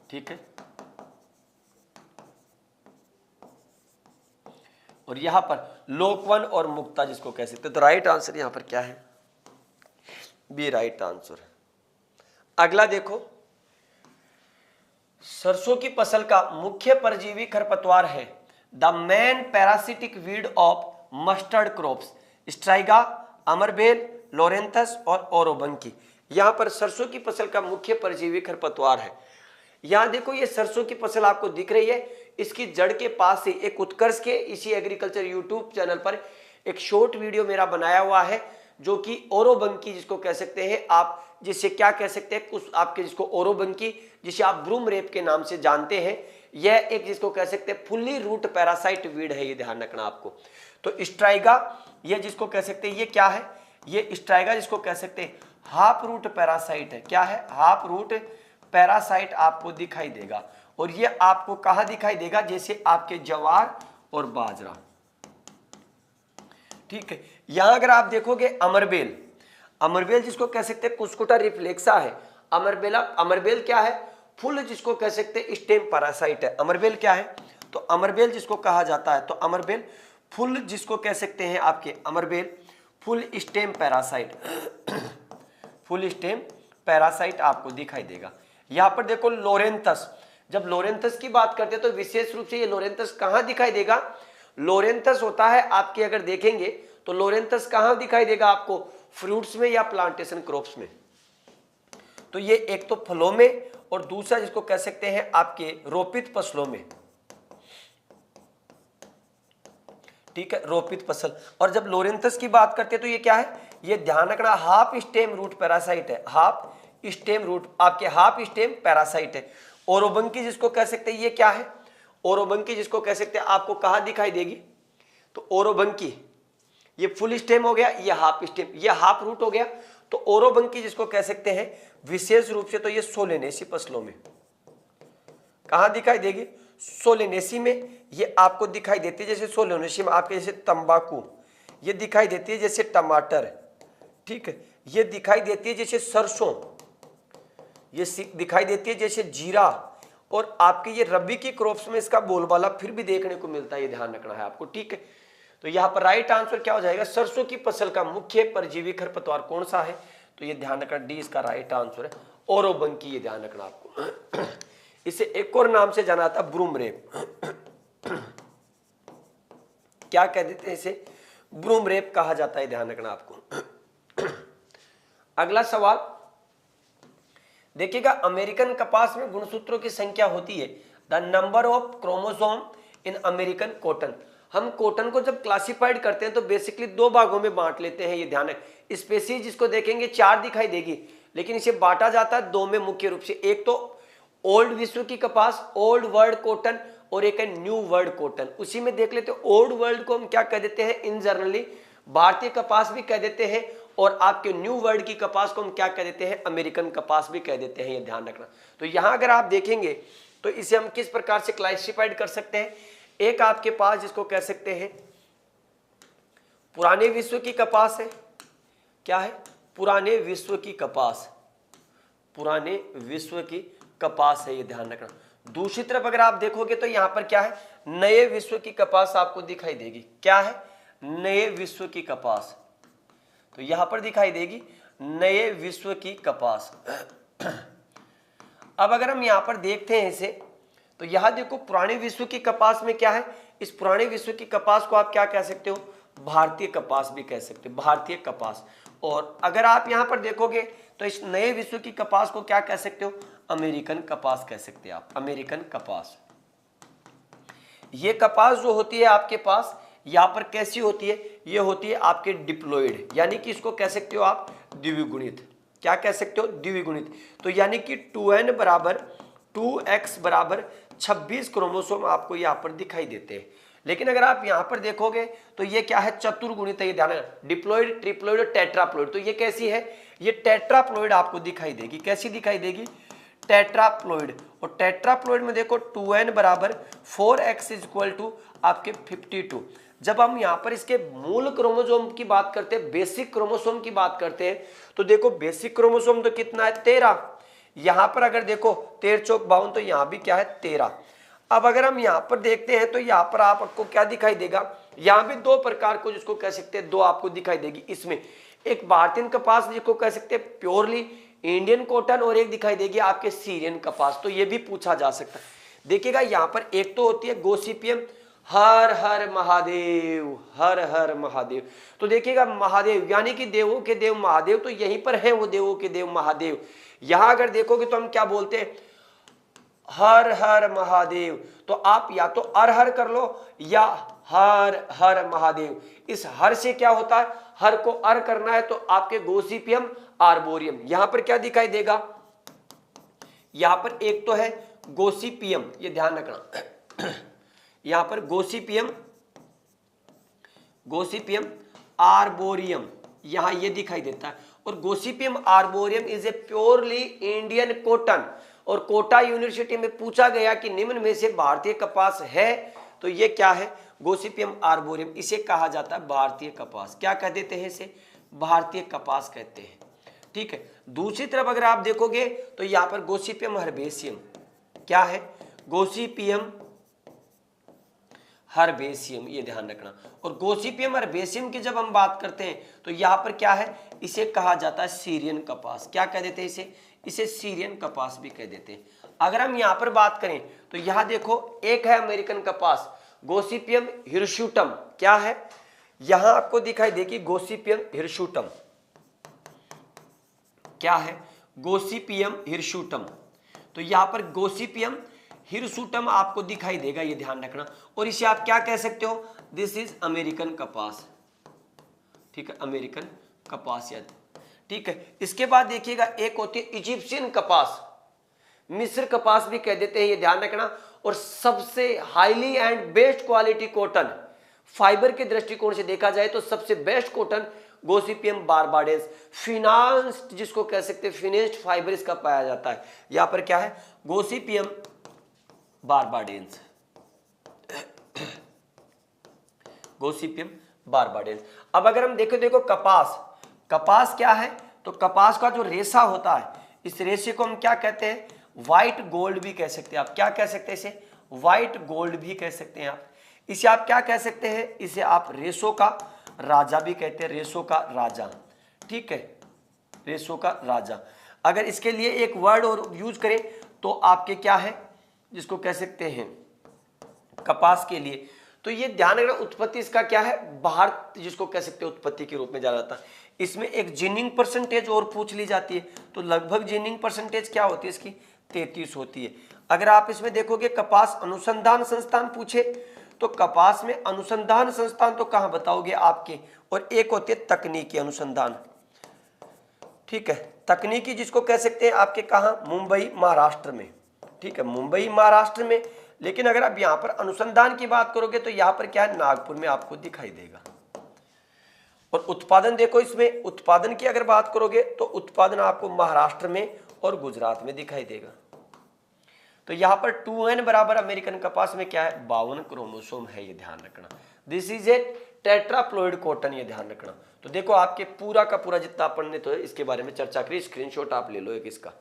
ठीक है। और यहां पर लोकवन और मुक्ता जिसको कह सकते हैं। तो राइट आंसर यहां पर क्या है, बी राइट आंसर। अगला देखो, सरसों की फसल का मुख्य परजीवी खरपतवार है the main parasitic weed of mustard crops, striga, अमरबेल, लोरेंथस और ओरोबंकी। यहाँ पर सरसों की फसल का मुख्य परजीवी खरपतवार है। यहाँ देखो ये सरसों की फसल आपको दिख रही है, इसकी जड़ के पास से एक उत्कर्ष के इसी एग्रीकल्चर यूट्यूब चैनल पर एक शॉर्ट वीडियो मेरा बनाया हुआ है, जो कि ओरोबंकी जिसको कह सकते हैं आप, जिसे क्या कह सकते हैं उस आपके, जिसको ओरोबंकी, जिसे आप ब्रूम रेप के नाम से जानते हैं, यह एक जिसको कह सकते हैं फुल्ली रूट पैरासाइट वीड है, ये ध्यान रखना आपको। तो स्ट्राइगा ये जिसको कह सकते हैं, ये क्या है, ये स्ट्राइगा जिसको कह सकते हैं हाफ रूट पैरासाइट है। क्या है? हाफ रूट पैरासाइट आपको दिखाई देगा। और ये आपको कहां दिखाई देगा? जैसे आपके ज्वार और बाजरा, ठीक है। यहां अगर आप देखोगे अमरबेल, अमरबेल जिसको कह सकते हैं कुस्कुटा रिफ्लेक्सा है। अमरबेल क्या है? फुल जिसको कह सकते हैं स्टेम पैरासाइट है। अमरबेल क्या है? तो अमरबेल जिसको कहा जाता है, तो अमरबेल फुल जिसको कह सकते हैं आपके, अमरबेल full stem parasite, full stem parasite आपको दिखाई देगा। यहां पर देखो लोरेंथस, जब लोरेंथस की बात करते हैं तो विशेष रूप से ये लोरेंथस कहां दिखाई देगा? लोरेंथस होता है आपके, अगर देखेंगे तो लोरेंथस कहां दिखाई देगा आपको? फ्रूट्स में या प्लांटेशन क्रॉप्स में। तो ये एक तो फलों में और दूसरा जिसको कह सकते हैं आपके रोपित फसलों में, ठीक है, रोपित फसल। और जब लोरेंथस की बात करते हैं तो ये क्या है? ये ध्यान रखना हाफ स्टेम रूट पैरासाइट है, हाफ स्टेम रूट आपके हाफ स्टेम पैरासाइट है। ओरोबंकी जिसको कह सकते हैं, ये क्या है? ओरोबंकी जिसको कह सकते हैं आपको कहां दिखाई देगी? तो ओरोबंकी ये फुल स्टेम हो गया, ये हाफ स्टेम, ये हाफ रूट हो गया। तो ओरोबंकी जिसको कह सकते हैं विशेष रूप से, तो ये सोलेनेसी फसलों में कहां दिखाई देगी? सोलेनेसी में ये आपको दिखाई देती है। जैसे सोलेनेसी में आपके जैसे तंबाकू, ये दिखाई देती है जैसे टमाटर, ठीक है, ये दिखाई देती है जैसे सरसों, ये दिखाई देती है जैसे जीरा। और आपके ये रबी की क्रॉप्स में इसका बोलबाला फिर भी देखने को मिलता है, ये ध्यान रखना है आपको, ठीक है। तो यहाँ पर राइट आंसर क्या हो जाएगा? सरसों की फसल का मुख्य परजीवी खरपतवार कौन सा है? तो ये ध्यान रखना, डी इसका राइट आंसर है, ओरोबंकी, ये ध्यान रखना आपको। इसे एक और नाम से जाना जाता है ब्रूम रेप। क्या कह देते हैं इसे? ब्रूम रेप कहा जाता है, ध्यान रखना आपको। अगला सवाल देखिएगा, अमेरिकन कपास में गुणसूत्रों की संख्या होती है the number of chromosome in American cotton. हम कॉटन को जब क्लासिफाइड करते हैं तो बेसिकली दो भागों में बांट लेते हैं, ये ध्यान है। स्पेसीज जिसको देखेंगे 4 दिखाई देगी, लेकिन इसे बांटा जाता है 2 में मुख्य रूप से। एक तो ओल्ड विश्व की कपास, ओल्ड वर्ल्ड कॉटन, और एक है न्यू वर्ल्ड कॉटन। उसी में देख लेते हैं, ओल्ड वर्ल्ड को हम क्या कह देते हैं? इन जनरली भारतीय कपास भी कह देते हैं, और आपके न्यू वर्ल्ड की कपास को हम क्या कह देते हैं? अमेरिकन कपास भी कह देते हैं, ये ध्यान रखना। तो यहां अगर आप देखेंगे तो इसे हम किस प्रकार से क्लासिफाइड कर सकते हैं? एक आपके पास जिसको कह सकते हैं पुराने विश्व की कपास है। क्या है? पुराने विश्व की कपास, पुराने विश्व की कपास है, ये ध्यान रखना। दूसरी तरफ अगर आप देखोगे तो यहां पर क्या है? नए विश्व की कपास आपको दिखाई देगी। क्या है? नए विश्व की कपास, तो यहां पर दिखाई देगी नए विश्व की कपास। अब अगर हम यहां पर देखते हैं इसे, तो यहां देखो पुराने विश्व की कपास में क्या है? इस पुराने विश्व की कपास को आप क्या कह सकते हो? भारतीय कपास भी कह सकते हो, भारतीय कपास। और अगर आप यहां पर देखोगे तो इस नए विश्व की कपास को क्या कह सकते हो? अमेरिकन कपास कह सकते हैं आप, अमेरिकन कपास। ये कपास जो होती है आपके पास यहां पर कैसी होती है? ये होती है आपके डिप्लॉइड, यानी कि इसको कह सकते हो आप द्विगुणित। क्या कह सकते हो? द्विगुणित। तो यानी कि 2n बराबर 2x बराबर 26 क्रोमोसोम आपको यहां पर दिखाई देते हैं। लेकिन अगर आप यहां पर देखोगे तो ये क्या है? चतुर्गुणित है, ये ध्यान रखना। डिप्लॉइड, ट्रिप्लॉइड और टेट्राप्लॉइड। तो ये कैसी है? ये टेट्राप्लॉइड आपको दिखाई देगी। कैसी दिखाई देगी? टेट्राप्लॉइड। और टेट्राप्लॉइड में देखो 2n बराबर 4x इक्वल टू आपके 52। जब हम यहां पर इसके मूल क्रोमोसोम की बात करते हैं, बेसिक क्रोमोसोम की बात करते हैं, तो देखो बेसिक क्रोमोसोम तो कितना है? 13। यहां पर अगर देखो 13 चौक 52, तो यहां भी क्या है? 13। अब अगर हम यहां पर देखते हैं तो यहां पर आपको क्या दिखाई देगा? यहां भी 2 प्रकार को जिसको कह सकते हैं 2 आपको दिखाई देगी। इसमें एक भारतीय कपास जिसको कह सकते हैं प्योरली इंडियन कॉटन, और एक दिखाई देगी आपके सीरियन कपास। तो ये भी पूछा जा सकता है। देखिएगा यहां पर एक तो होती है गोसिपियम हर हर महादेव, हर हर महादेव। तो देखिएगा महादेव यानी कि देवों के देव महादेव, तो यहीं पर है वो देवों के देव महादेव। यहां अगर देखोगे तो हम क्या बोलते हैं, हर हर महादेव। तो आप या तो अर हर कर लो या हर हर महादेव। इस हर से क्या होता है, हर को अर करना है तो आपके गोसिपियम आर्बोरियम, यहां पर क्या दिखाई देगा, यहां पर एक तो है गोसिपियम, ये ध्यान रखना, यहां पर गोसिपियम, गोसिपियम आर्बोरियम यहां ये दिखाई देता है। और Gossypium arboreum is a purely Indian cotton. और कोटा यूनिवर्सिटी में पूछा गया कि निम्न में से भारतीय कपास है, तो ये क्या है, गोसिपियम आर्बोरियम। इसे कहा जाता है भारतीय कपास। क्या कह देते हैं इसे, भारतीय कपास कहते हैं। ठीक है, दूसरी तरफ अगर आप देखोगे तो यहां पर गोसिपियम हर्बेसियम, क्या है, गोसिपियम हर्बेसियम, ये ध्यान रखना। और गोसिपियम हर्बेसियम की जब हम बात करते हैं तो यहां पर क्या है, इसे कहा जाता है सीरियन कपास। क्या कह देते हैं इसे, इसे सीरियन कपास भी कह देते हैं। अगर हम यहां पर बात करें तो यहां देखो एक है अमेरिकन कपास, गोसिपियम हिरस्यूटम, क्या है, यहां आपको दिखाई देगी गोसिपियम हिरस्यूटम, क्या है, गोसिपियम हिरस्यूटम। तो यहां पर गोसिपियम हिरस्यूटम आपको दिखाई देगा, ये ध्यान रखना। और इसे आप क्या कह सकते हो, दिस इज अमेरिकन कपास। ठीक है, अमेरिकन कपास याद, ठीक है। इसके बाद देखिएगा एक होती है इजिप्शियन कपास, मिस्र कपास भी कह देते हैं, ये ध्यान रखना। और सबसे highly and best quality cotton, fibre के दृष्टिकोण से देखा जाए तो सबसे बेस्ट कॉटन गोसिपियम बारबाडेंस, फिनांस्ड जिसको कह सकते हैं, फिनिश्ड फाइबर इसका पाया जाता है। यहां पर क्या है, गोसिपियम बारबाडेंस, गोसिपियम बारबाडेंस। अब अगर हम देखो कपास, कपास क्या है, तो कपास का जो रेशा होता है, इस रेशे को हम क्या कहते हैं, व्हाइट गोल्ड भी कह सकते हैं। आप क्या कह सकते हैं इसे, व्हाइट गोल्ड भी कह सकते हैं आप। इसे आप क्या कह सकते हैं, इसे आप रेशों का राजा भी कहते हैं, रेशों का राजा। ठीक है, रेशों का राजा। अगर इसके लिए एक वर्ड और यूज करें तो आपके क्या है, जिसको कह सकते हैं कपास के लिए, तो ये ध्यान रखना उत्पत्ति इसका क्या है, भारत जिसको कह सकते हैं उत्पत्ति के रूप में जाना जाता है। इसमें एक जिनिंग परसेंटेज और पूछ ली जाती है, तो लगभग जिनिंग परसेंटेज क्या होती है इसकी, 33 होती है। अगर आप इसमें देखोगे कपास अनुसंधान संस्थान पूछे तो कपास में अनुसंधान संस्थान तो कहां बताओगे आपके, और एक होती है तकनीकी अनुसंधान। ठीक है, तकनीकी जिसको कह सकते हैं आपके कहां, मुंबई महाराष्ट्र में। ठीक है, मुंबई महाराष्ट्र में। लेकिन अगर आप यहां पर अनुसंधान की बात करोगे तो यहां पर क्या है, नागपुर में आपको दिखाई देगा। और उत्पादन देखो, इसमें उत्पादन की अगर बात करोगे तो उत्पादन आपको महाराष्ट्र में और गुजरात में दिखाई देगा। तो यहां पर 2n बराबर अमेरिकन कपास में क्या है, 52 क्रोमोसोम है, ये ध्यान रखना। This is a tetraploid cotton, ये ध्यान रखना। तो देखो आपके पूरा का पूरा जितना अपन ने तो इसके बारे में चर्चा करी, स्क्रीनशॉट आप ले लो एक इसका।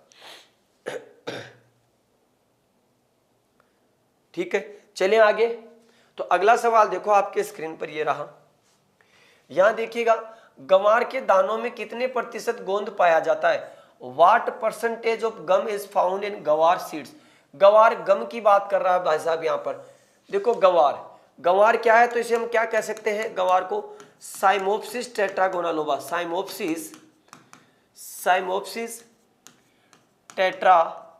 ठीक है, चलिए आगे। तो अगला सवाल देखो आपके स्क्रीन पर ये रहा। यहां देखिएगा, गंवार के दानों में कितने प्रतिशत गोंद पाया जाता है, what percentage of gum is found in गंवार सीड्स। गंवार गम की बात कर रहा है भाई साहब। यहां पर देखो गंवार, गंवार क्या है, तो इसे हम क्या कह सकते हैं, गंवार को साइमोप्सिस टेट्रागोनालोबा, साइमोप्सिस, साइमोप्सिस टेट्रागोनालोबा।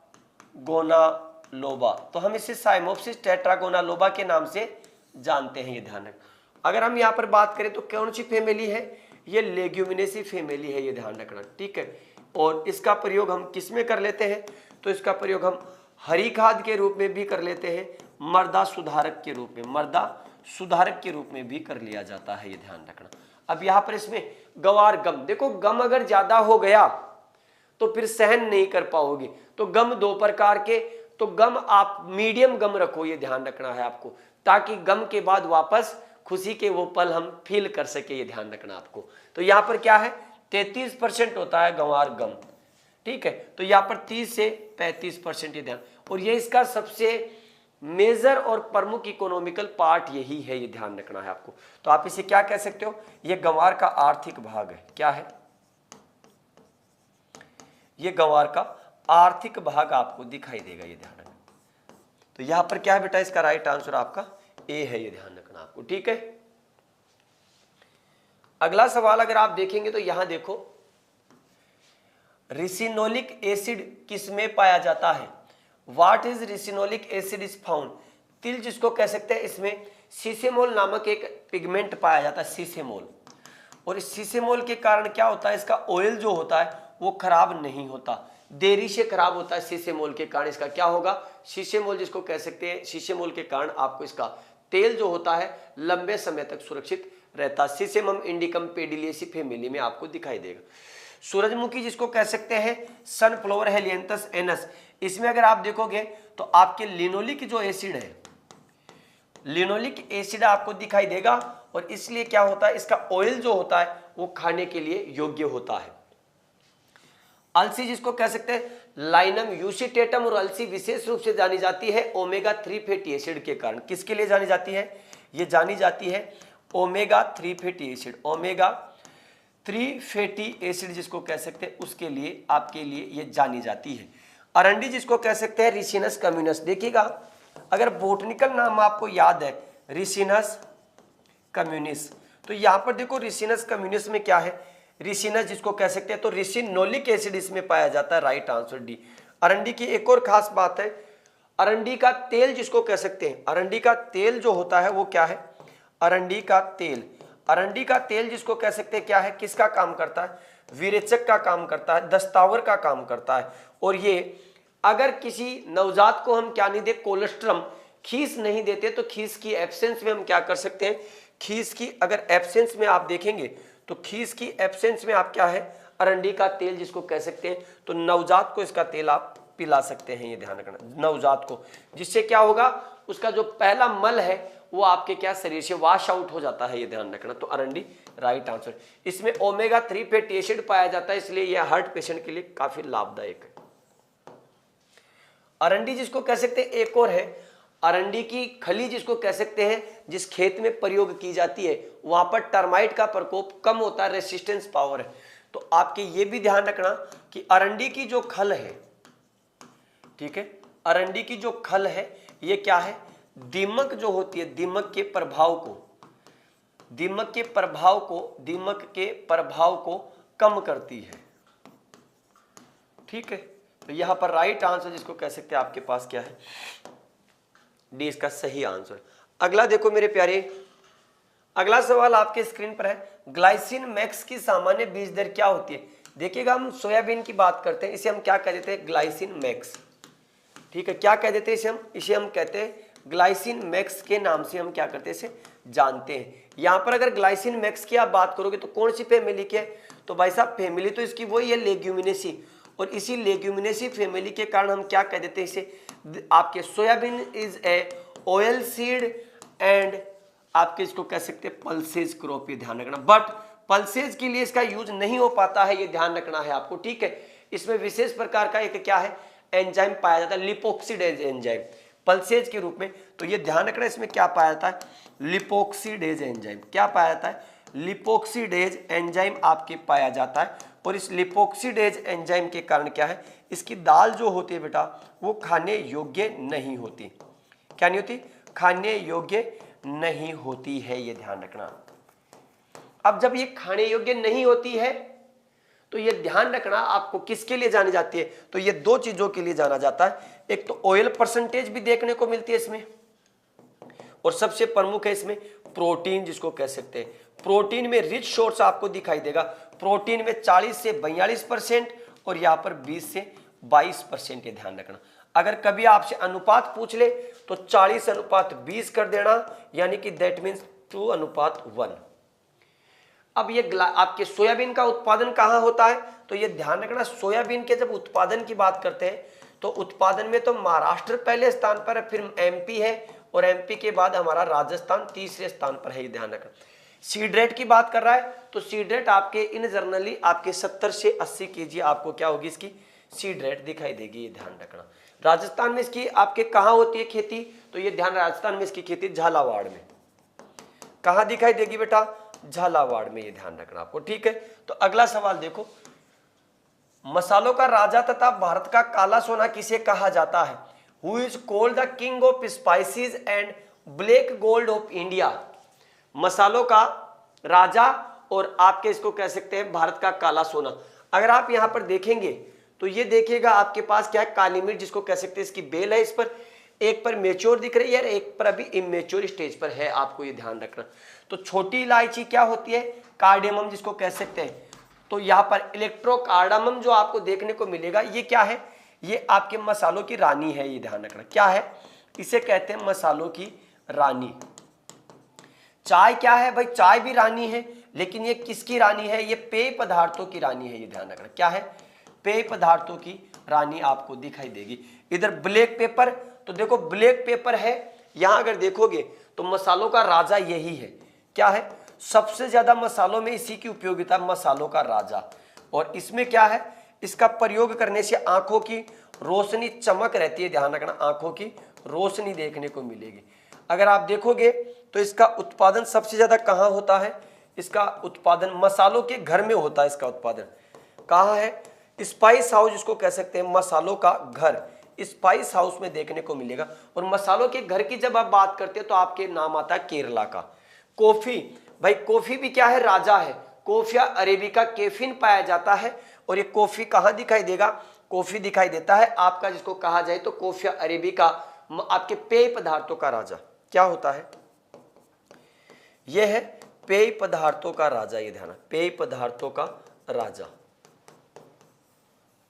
तो हम इसे साइमोप्सिस टेट्रागोनालोबा के नाम से जानते हैं, ये ध्यान रखें। अगर हम यहाँ पर बात करें तो कौन सी फैमिली है, ये लेग्यूमिनेसी फैमिली है, ये ध्यान रखना। ठीक है, और इसका प्रयोग हम किस में कर लेते हैं, तो इसका प्रयोग हम हरी खाद के रूप में भी कर लेते हैं, मृदा सुधारक के रूप में, मृदा सुधारक के रूप में भी कर लिया जाता है, ये ध्यान रखना। अब यहाँ पर इसमें गंवार गम, देखो गम अगर ज्यादा हो गया तो फिर सहन नहीं कर पाओगे। तो गम दो प्रकार के, तो गम आप मीडियम गम रखो, ये ध्यान रखना है आपको, ताकि गम के बाद वापस खुशी के वो पल हम फील कर सके, ये ध्यान रखना आपको। तो यहाँ पर क्या है, 33% होता है गंवार गम। ठीक है, तो यहाँ पर 30 से 35% ये ध्यान। और ये इसका सबसे मेजर और प्रमुख इकोनॉमिकल पार्ट यही है, ये ध्यान रखना है आपको। तो आप इसे क्या कह सकते हो, ये गंवार का आर्थिक भाग है। क्या है, ये गंवार का आर्थिक भाग आपको दिखाई देगा, ये ध्यान रखना। तो यहां पर क्या है बेटा, इसका राइट आंसर आपका ए है, ये ध्यान रखना आपको, ठीक है। अगला सवाल अगर आप देखेंगे तो यहां देखो, रिसिनोलिक एसिड किसमें पाया जाता है? What is ricinoleic acid is found? तिल जिसको कह सकते हैं, इसमें सीसेमोल नामक एक पिगमेंट पाया जाता है, सीसेमोल। और इस सीसेमोल के कारण क्या होता है, इसका ऑयल जो होता है वो खराब नहीं होता, देरी से खराब होता है। सीसेमोल के कारण इसका क्या होगा, सीसेमोल जिसको कह सकते हैं, सीसेमोल के कारण आपको इसका तेल जो होता है लंबे समय तक सुरक्षित रहता है। सीसेमम इंडिकम पेडिलिएसी फैमिली में आपको दिखाई देगा। सूरजमुखी जिसको कह सकते हैं सनफ्लावर हेलियंथस एनस, इसमें अगर आप देखोगे तो आपके लिनोलिक जो एसिड है, लिनोलिक एसिड आपको दिखाई देगा, और इसलिए क्या होता है, इसका ऑयल जो होता है वो खाने के लिए योग्य होता है। अलसी जिसको कह सकते हैं लाइनम यूसिटेटम, और अलसी विशेष रूप से जानी जाती है ओमेगा 3 फैटी एसिड के कारण। किसके लिए जानी जाती है? ये जानी जाती है omega 3 fatty acid, omega 3 fatty acid जिसको कह सकते हैं उसके लिए, आपके लिए ये जानी जाती है। अरंडी जिसको कह सकते हैं रिसिनस कम्युनस, देखिएगा अगर बोटनिकल नाम आपको याद है रिसिनस कम्युनिस, तो यहां पर देखो रिसिनस कम्युनिस में क्या है, रिसिनस जिसको कह सकते हैं, तो रिसिनोलिक एसिड इसमें पाया जाता है, राइट आंसर डी। अरंडी की एक और खास बात है, अरंडी का तेल जिसको कह सकते हैं, अरंडी का तेल जो होता है वो क्या है, अरंडी का तेल, अरंडी का तेल जिसको कह सकते हैं क्या है, किसका काम करता है, विरेचक का काम करता है, दस्तावर का काम करता है। और ये अगर किसी नवजात को हम क्या नहीं दे, कोलेस्ट्रम, खीस नहीं देते, तो खीस की एब्सेंस में हम क्या कर सकते हैं, खीस की अगर एब्सेंस में आप देखेंगे तो खीस की एब्सेंस में आप क्या है, अरंडी का तेल जिसको कह सकते हैं, तो नवजात को इसका तेल आप पिला सकते हैं, ये ध्यान रखना नवजात को, जिससे क्या होगा, उसका जो पहला मल है वो आपके क्या शरीर से वॉश आउट हो जाता है, ये ध्यान रखना। तो अरंडी राइट आंसर। इसमें ओमेगा 3 फैटी एसिड पाया जाता है, इसलिए यह हार्ट पेशेंट के लिए काफी लाभदायक है। अरंडी जिसको कह सकते हैं एक और है, अरंडी की खली जिसको कह सकते हैं, जिस खेत में प्रयोग की जाती है वहां पर टर्माइट का प्रकोप कम होता है, रेसिस्टेंस पावर है। तो आपके ये भी ध्यान रखना कि अरंडी की जो खल है, ठीक है, अरंडी की जो खल है ये क्या है, दीमक जो होती है, दीमक के प्रभाव को, दीमक के प्रभाव को, दीमक के प्रभाव को कम करती है, ठीक है। तो यहां पर राइट आंसर जिसको कह सकते हैं आपके पास क्या है, डी इसका सही आंसर। अगला देखो मेरे प्यारे, अगला सवाल आपके स्क्रीन पर है, ग्लाइसिन मैक्स की सामान्य बीज दर क्या होती है? देखिएगा हम सोयाबीन की बात करते हैं, इसे हम क्या कह देते हैं, ग्लाइसिन मैक्स, ठीक है, क्या कह देते हैं इसे हम कहते हैं ग्लाइसिन मैक्स के नाम से हम क्या करते हैं, इसे जानते हैं। यहां पर अगर ग्लाइसिन मैक्स की आप बात करोगे तो कौन सी फैमिली के, तो भाई साहब फैमिली तो इसकी वही है लेग्यूमिनेसी, और इसी लेग्यूमिनेसी फैमिली के कारण हम क्या कह देते हैं इसे, आपके soybean is a oil seed and आपके इसको कह सकते हैं पल्सेज क्रॉप, ये ध्यान रखना। बट पल्सेज के लिए इसका यूज नहीं हो पाता है, ये ध्यान रखना है आपको, ठीक है। इसमें विशेष प्रकार का एक क्या है एंजाइम पाया जाता है, लिपोक्सिडेज एंजाइम पल्सेज के रूप में। तो ये ध्यान रखना इसमें क्या पाया जाता है, लिपोक्सिडेज एंजाइम, क्या पाया जाता है, लिपोक्सिडेज एंजाइम आपके पाया जाता है। और इस लिपोक्सिडेज एंजाइम के कारण क्या है, इसकी दाल जो होती है बेटा वो खाने योग्य नहीं होती, क्या नहीं होती, खाने योग्य नहीं होती है, ये ध्यान रखना। अब जब ये खाने योग्य नहीं होती है तो ये ध्यान रखना आपको किसके लिए जानी जाती है, तो ये दो चीजों के लिए जाना जाता है। एक तो ऑयल परसेंटेज भी देखने को मिलती है इसमें, और सबसे प्रमुख है इसमें प्रोटीन जिसको कह सकते हैं। प्रोटीन में रिच सोर्स आपको दिखाई देगा, प्रोटीन में 40 से 42% और यहाँ पर 20 से 22% ये ध्यान रखना। अगर कभी आपसे अनुपात पूछ ले तो 40:20 कर देना, यानी कि दैट मीन्स 2:1। अब ये आपके सोयाबीन का उत्पादन कहाँ होता है, तो ये ध्यान रखना सोयाबीन के जब उत्पादन की बात करते हैं तो उत्पादन में तो महाराष्ट्र पहले स्थान पर है, फिर एमपी है, और एमपी के बाद हमारा राजस्थान तीसरे स्थान पर है, ये ध्यान रखना। सीड रेट की बात कर रहा है तो सीड रेट आपके इन जनरली आपके 70 से 80 kg आपको क्या होगी इसकी सीड रेट दिखाई देगी, ये ध्यान रखना। राजस्थान में इसकी आपके कहाँ होती है खेती, तो ये ध्यान, राजस्थान में इसकी खेती झालावाड़ में, कहाँ दिखाई देगी बेटा, झालावाड़ में, ये ध्यान रखना आपको, ठीक है। तो अगला सवाल देखो, मसालों का राजा तथा भारत का काला सोना किसे कहा जाता है, who is called the king of spices and black gold of India, मसालों का राजा, और आपके इसको कह सकते हैं भारत का काला सोना। अगर आप यहां पर देखेंगे तो ये देखिएगा आपके पास क्या है, काली मिर्च जिसको कह सकते हैं, इसकी बेल है, इस पर एक पर मेच्योर दिख रही है और एक पर अभी इमेच्योर स्टेज पर है, आपको ये ध्यान रखना। तो छोटी इलायची क्या होती है, कार्डेमम जिसको कह सकते हैं। तो यहाँ पर इलेक्ट्रोकार्डामम जो आपको देखने को मिलेगा, ये क्या है, ये आपके मसालों की रानी है, ये ध्यान रखना। क्या है, इसे कहते हैं मसालों की रानी। चाय क्या है भाई, चाय भी रानी है, लेकिन ये किसकी रानी है, ये पेय पदार्थों की रानी है, ये ध्यान रखना। क्या है, पेय पदार्थों की रानी आपको दिखाई देगी। इधर ब्लैक पेपर, तो देखो ब्लैक पेपर है, यहां अगर देखोगे तो मसालों का राजा यही है। क्या है, सबसे ज्यादा मसालों में इसी की उपयोगिता, मसालों का राजा। और इसमें क्या है, इसका प्रयोग करने से आंखों की रोशनी चमक रहती है, ध्यान रखना, आंखों की रोशनी देखने को मिलेगी। अगर आप देखोगे तो इसका उत्पादन सबसे ज्यादा कहां होता है, इसका उत्पादन मसालों के घर में होता है। इसका उत्पादन कहां है, स्पाइस हाउस जिसको कह सकते हैं, मसालों का घर, स्पाइस हाउस में देखने को मिलेगा। और मसालों के घर की जब आप बात करते हैं तो आपके नाम आता है केरला का। कॉफी, भाई कॉफी भी क्या है, राजा है। कॉफिया अरेबिका कैफीन पाया जाता है, और ये कॉफी कहां दिखाई देगा, कॉफी दिखाई देता है आपका, जिसको कहा जाए तो कॉफिया अरेबिका आपके पेय पदार्थों का राजा क्या होता है, यह है पेय पदार्थों का राजा, ये ध्यान, पेय पदार्थों का राजा।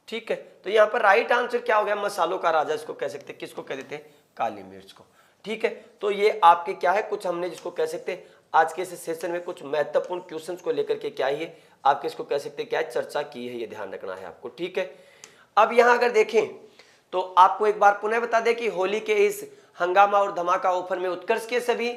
ठीक है, तो यहां पर राइट आंसर क्या हो गया, मसालों का राजा इसको कह सकते हैं, किसको कह देते हैं, काली मिर्च को। ठीक है, तो ये आपके क्या है, कुछ हमने जिसको कह सकते हैं आज के इस सेशन में कुछ महत्वपूर्ण क्वेश्चंस को लेकर के क्या है आपके इसको कह सकते हैं क्या है, चर्चा की है, ये ध्यान रखना है आपको। ठीक है, अब यहां अगर देखें तो आपको एक बार पुनः बता दें कि होली के इस हंगामा और धमाका ऑफर में उत्कर्ष के सभी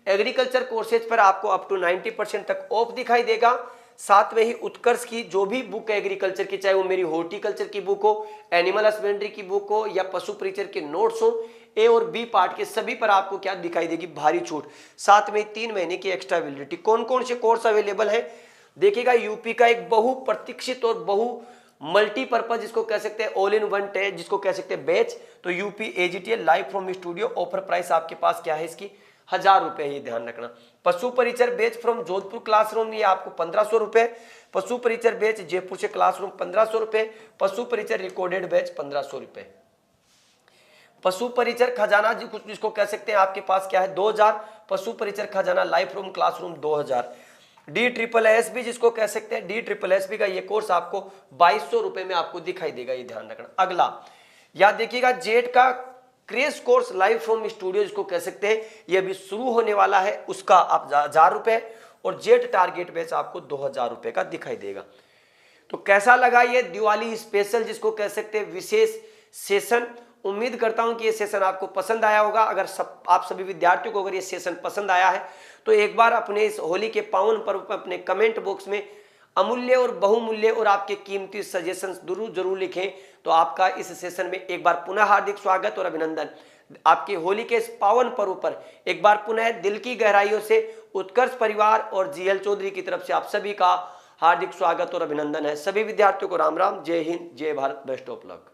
एग्रीकल्चर कोर्सेज पर आपको अप टू 90% तक ऑफ दिखाई देगा। साथ में ही उत्कर्ष की जो भी बुक है एग्रीकल्चर की, चाहे वो मेरी हॉर्टिकल्चर की बुक हो, एनिमल हस्बेंड्री की बुक हो, या पशु परिचर के नोट्स हो, ए और बी पार्ट के सभी पर आपको क्या दिखाई देगी, भारी छूट। साथ में 3 महीने की एक्स्ट्रा वैलिडिटी। कौन कौन से कोर्स अवेलेबल है देखिएगा, यूपी का एक बहु प्रतीक्षित और बहु मल्टीपर्पज जिसको कह सकते हैं ऑल इन वन टेस्ट जिसको कह सकते हैं बैच, तो UP AGTL live from studio, offer price आपके पास क्या है इसकी 1000 रुपए, ये ध्यान रखना। पशु परिचर बैच फ्रॉम जोधपुर क्लासरूम, ये आपको 1500 रुपए। पशु परिचर बैच जयपुर से क्लासरूम 1500 रुपए। पशु परिचर रिकॉर्डेड बैच 1500 रुपए। पशु परिचर खजाना जिसको कह सकते हैं आपके पास क्या है 2000। पशु परिचर खजाना लाइव फ्रॉम क्लासरूम 2000। DSSB जिसको कह सकते हैं DSSB का ये कोर्स आपको 2200 रुपए में आपको दिखाई देगा, ये ध्यान रखना। अगला याद देखिएगा जेट का crash course live from studio जिसको कह सकते हैं, ये अभी शुरू होने वाला है, उसका आप 1000 रुपए, और जेट टारगेट बैच आपको 2000 रुपए का दिखाई देगा। तो कैसा लगा ये दिवाली स्पेशल जिसको कह सकते हैं विशेष सेशन। उम्मीद करता हूं कि ये सेशन आपको पसंद आया होगा। अगर आप सभी विद्यार्थियों को अगर ये सेशन पसंद आया है तो एक बार अपने इस होली के पावन पर्व पर अपने कमेंट बॉक्स में अमूल्य और बहुमूल्य और आपके कीमती सजेशंस जरूर लिखें। तो आपका इस सेशन में एक बार पुनः हार्दिक स्वागत और अभिनंदन। आपके होली के इस पावन पर्व पर एक बार पुनः दिल की गहराइयों से उत्कर्ष परिवार और जीएल चौधरी की तरफ से आप सभी का हार्दिक स्वागत और अभिनंदन है। सभी विद्यार्थियों को राम राम, जय हिंद, जय भारत, बेस्ट ऑफ लक।